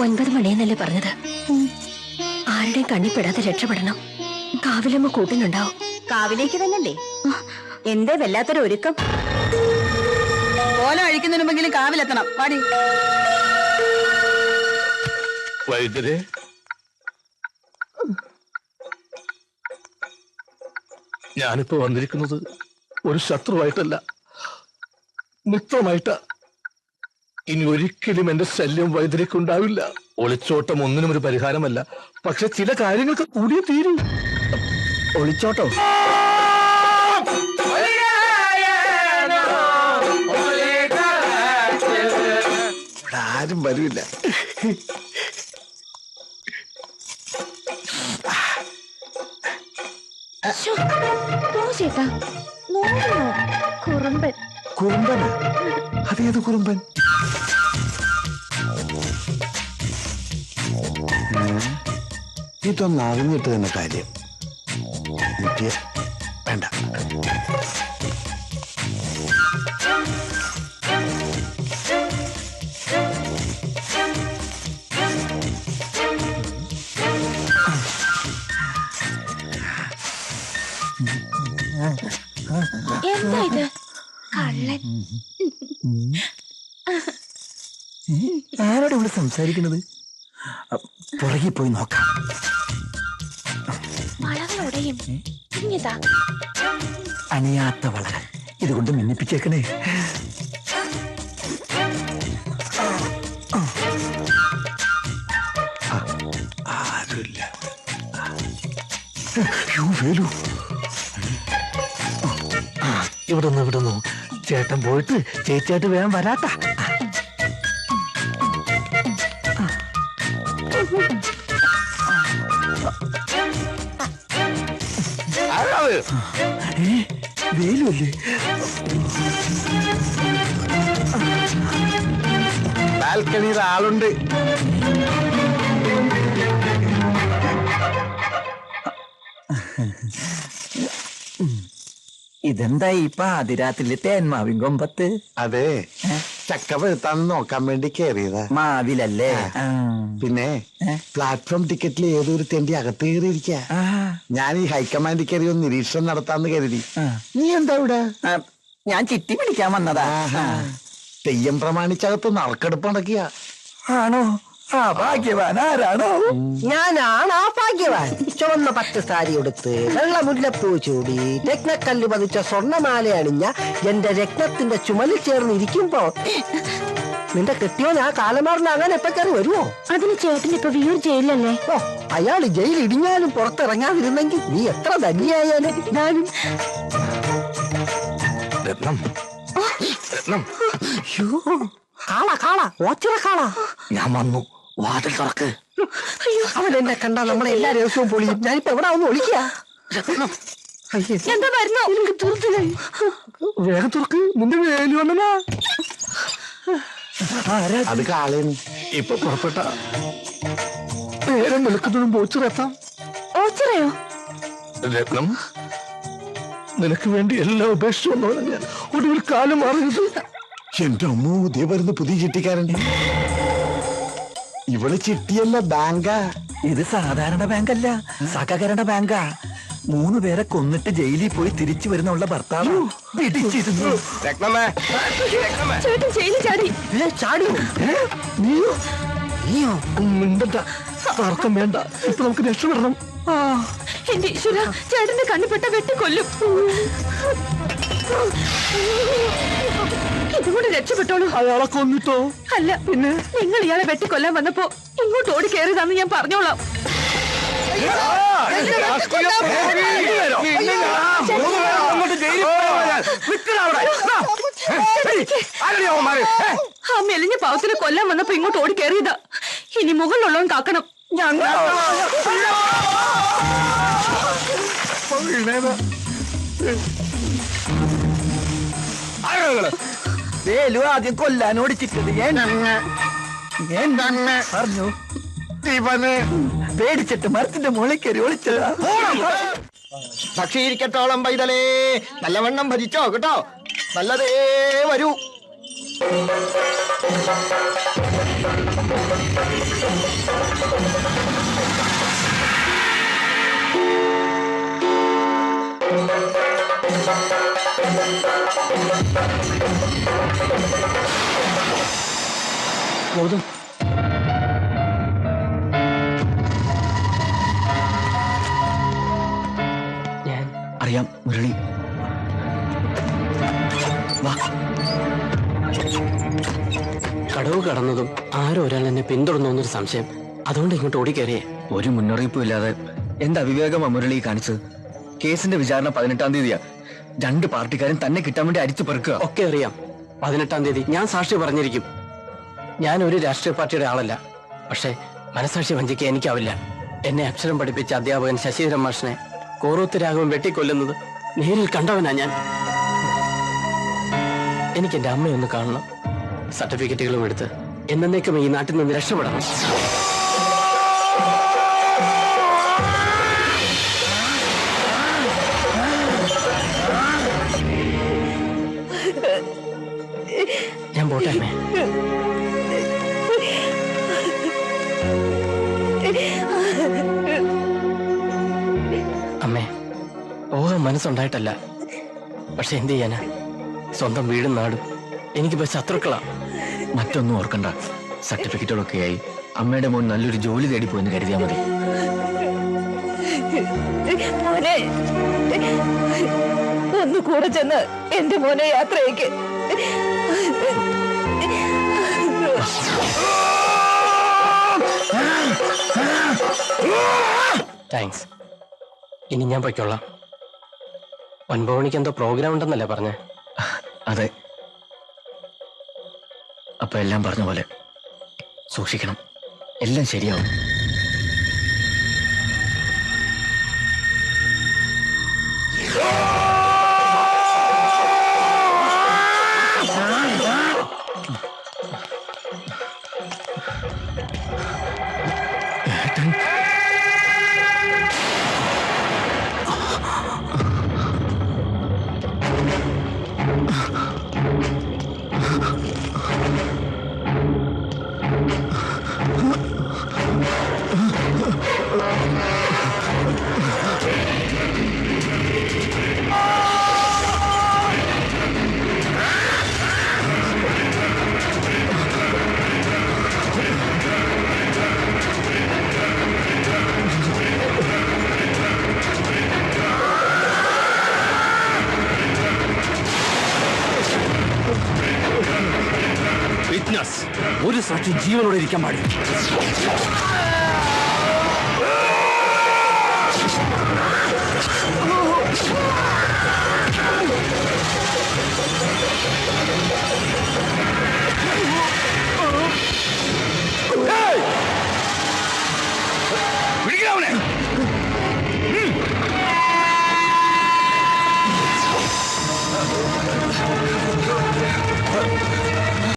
9 മണിയെന്നല്ലേ പറഞ്ഞത്? ആരുടെയും കണ്ണിപ്പെടാതെ രക്ഷപ്പെടണം. കാവിലമ്മ കൂട്ടിനുണ്ടാവും. കാവിലേക്ക് തന്നെയല്ലേ? എന്തേ വല്ലാത്തൊരു ഒരുക്കം. ഓല അഴിക്കുന്നതിന് മുമ്പെങ്കിലും കാവിലെത്തണം. പാടി വൈദ്യരെ, ഞാനിപ്പോ വന്നിരിക്കുന്നത് ഒരു ശത്രുവായിട്ടല്ല, മിത്രമായിട്ടാ. ഇനി ഒരിക്കലും എന്റെ ശല്യം വൈദ്യരക്കുണ്ടാവില്ല. ഒളിച്ചോട്ടം ഒന്നിനും ഒരു പരിഹാരമല്ല. പക്ഷെ ചില കാര്യങ്ങൾക്ക് കൂടിയേ തീരും. ഒളിച്ചോട്ടോ? ഇവിടെ ആരും വരില്ല. കുറുമ്പൻ. കുറുമ്പൻ? അതേത് കുറുമ്പൻ? ഇതൊന്നും അറിഞ്ഞിട്ട് തന്നെ കാര്യം. വേണ്ട. എന്താ ഇത്? കള്ളൻ. ആരോട് ഇവിടെ സംസാരിക്കുന്നത്? പുറകെ പോയി നോക്കാം. വളകളോടെയും അണിയാത്ത വളകൾ ഇതുകൊണ്ട് മിന്നിപ്പിച്ചേക്കണേ. ആരുമില്ല. വേലു, ഇവിടുന്നു ചേട്ടൻ പോയിട്ട് ചേച്ചിയായിട്ട് വേഗം വരാട്ടാ. വേലുല്ലേ? ബാൽക്കണിയിൽ ആളുണ്ട്. ഇതെന്താ ഇപ്പൊ അതിരാത്രിയിലെ തേന്മാവിൻ കൊമ്പത്ത്? അതെ, ചക്ക വെളുത്താന്ന് നോക്കാൻ വേണ്ടി കയറിയതാ. മാവിലല്ലേ? പിന്നെ പ്ലാറ്റ്ഫോം ടിക്കറ്റിൽ ഏതൊരു തെണ്ടി അകത്ത് കയറിയിരിക്ക. ഞാൻ ഈ ഹൈക്കമാൻഡിൽ കയറി ഒന്ന് നിരീക്ഷണം നടത്താന്ന് കരുതി. നീ എന്താ ഇവിടെ? ഞാൻ ചിട്ടി പിടിക്കാൻ വന്നതാ. തെയ്യം പ്രമാണിച്ചകത്ത് നറുക്കെടുപ്പ് നടക്കിയ. ആണോ? ആ ഭാഗ്യവാൻ ആരാണോ? ഞാനാണ് ആ ഭാഗ്യവാൻ. ചുവന്ന പട്ട് സാരി എടുത്ത് വെള്ള മുല്ലപ്പൂ ചൂടി രത്നക്കല്ല് പതിച്ച സ്വർണ്ണമാല അണിഞ്ഞ എന്റെ രത്നത്തിന്റെ ചുമലിൽ ചേർന്ന് ഇരിക്കുമ്പോ നിന്റെ കെട്ടിയോൻ ആ കാലമാറിന് അങ്ങനെ എപ്പോ കയറി വരുമോ? അതിന് ചേട്ടൻ ഇപ്പൊ വിയൂർ ജയിലല്ലേ? ഓ, അയാൾ ജയിൽ ഇടിഞ്ഞാലും പുറത്തിറങ്ങാതിരുന്നെങ്കിൽ നീ എത്ര ധന്യായാലും ഞാനും. കാള ഓച്ചിറ കാള. ഞാൻ വന്നു, വാതിൽ തുറക്ക്. അവൻ എന്നെ കണ്ടാ നമ്മളെ എല്ലാ ദിവസവും പൊളിയും. ഞാനിപ്പോ എവിടെ ഒന്ന് ഒളിക്കുക. എന്താ വരുന്നോ? വേഗം തുറക്ക്, നിന്റെ വേലു വന്നനാ. അത് കാളേന്ന്. ഇപ്പൊ പുറപ്പെട്ട നേരം വിളക്കുന്നതും ഓച്ചിറെത്താം. ഓച്ചിറയോ? രത്നം, നിനക്ക് വേണ്ടി എല്ലാം ഉപേക്ഷിച്ചു വന്നവനാ ഞാൻ. ഒടുവിൽ കാലം മാറരുത്. എന്റെ അമ്മോ, ദേ വരുന്ന പുതിയ ചിട്ടിക്കാരൻ. ഇവള് ചിട്ടിയല്ല, ബാങ്കാ. ഇത് സാധാരണ ബാങ്കല്ല, സഹകരണ ബാങ്കാ. 3 പേരെ കൊന്നിട്ട് ജയിലിൽ പോയി തിരിച്ചു വരുന്നുള്ള ഭർത്താവ് പിടിച്ചിരുന്നു. ചേട്ടൻ ജയിലിൽ ചാടി. ചാടിയോ? നീയോ? മിണ്ടണ്ട, തർക്കം വേണ്ട. ഇപ്പൊ നമുക്ക് രക്ഷപ്പെടണം. എന്റെ ഈശ്വര, ചേട്ടന്റെ കണ്ണിപ്പെട്ട വെട്ടിക്കൊല്ലും. ഇതുകൊണ്ട് രക്ഷപ്പെട്ടോളൂ. അയാളെ കൊന്നിട്ടോ? അല്ല, പിന്നെ നിങ്ങൾ ഇയാളെ വെട്ടിക്കൊല്ലാൻ വന്നപ്പോ ഇങ്ങോട്ട് ഓടി കയറിയതാന്ന് ഞാൻ പറഞ്ഞോളാം. ആ മെലിഞ്ഞ പാവത്തിനെ കൊല്ലാൻ വന്നപ്പോ ഇങ്ങോട്ട് ഓടി കയറിയതാ. ഇനി മുകളിലുള്ളവൻ കാക്കണം. വേലു ആദ്യം കൊല്ലാൻ ഓടിച്ചിട്ടത് പറഞ്ഞു. ഇവന് പേടിച്ചിട്ട് മരത്തിന്റെ മുകളിൽ കയറി ഒളിച്ചതാ. പക്ഷിയിരിക്കത്തോളം പൈതലേ, നല്ലവണ്ണം ഭരിച്ചോ കേട്ടോ. നല്ലതേ വരൂ. ഗൗതം, ഞാൻ അറിയാം മുരളി. വാ. കടവ് കടന്നതും ആരോ ഒരാൾ എന്നെ പിന്തുടർന്നു എന്നൊരു സംശയം. അതുകൊണ്ട് ഇങ്ങോട്ട് ഓടിക്കയറിയേ. ഒരു മുന്നറിയിപ്പും ഇല്ലാതെ എന്ത് അവിവേകമാ മുരളി കാണിച്ചത്? കേസിന്റെ വിചാരണ 18-ാം തീയതിയാ. 2 പാർട്ടിക്കാരും തന്നെ കിട്ടാൻ വേണ്ടി അരിച്ചു പെറുക്കുക. ഒക്കെ അറിയാം. 18-ാം തീയതി ഞാൻ സാക്ഷി പറഞ്ഞിരിക്കും. ഞാൻ ഒരു രാഷ്ട്രീയ പാർട്ടിയുടെ ആളല്ല. പക്ഷേ മനസാക്ഷി വഞ്ചിക്കാൻ എനിക്കാവില്ല. എന്നെ അക്ഷരം പഠിപ്പിച്ച അധ്യാപകൻ ശശിധരൻ മാഷിനെ കോറൂത്ത് രാഘവൻ വെട്ടിക്കൊല്ലുന്നത് നേരിൽ കണ്ടവനാ ഞാൻ. എനിക്ക് എന്റെ അമ്മയൊന്ന് കാണണം. സർട്ടിഫിക്കറ്റുകളും എടുത്ത് എന്നേക്കും ഈ നാട്ടിൽ നിന്ന് രക്ഷപ്പെടണം. ഞാൻ പോട്ടെ അമ്മേ. അമ്മേ, പോകാൻ മനസ്സുണ്ടായിട്ടല്ല. പക്ഷെ എന്ത് ചെയ്യാനാ? സ്വന്തം വീടും നാടും എനിക്കിപ്പോ ശത്രുക്കളാ. മറ്റൊന്നും ഓർക്കണ്ട. സർട്ടിഫിക്കറ്റുകളൊക്കെയായി അമ്മയുടെ മോൻ നല്ലൊരു ജോലി തേടി പോയെന്ന് കരുതിയാൽ മതി. മോനെ, ഒന്ന് കൂടെ ചെന്ന് എന്റെ മോനെ യാത്രയ്ക്ക്. താങ്ക്സ്. ഇനി ഞാൻ പൊയ്ക്കൊള്ളാം. 9 മണിക്ക് എന്തോ പ്രോഗ്രാം ഉണ്ടെന്നല്ലേ പറഞ്ഞേ? അതെ. അപ്പൊ എല്ലാം പറഞ്ഞ പോലെ സൂക്ഷിക്കണം. എല്ലാം ശരിയാവും. ഒരു സാക്ഷി ജീവനോടെ ഇരിക്കാൻ പാടില്ല.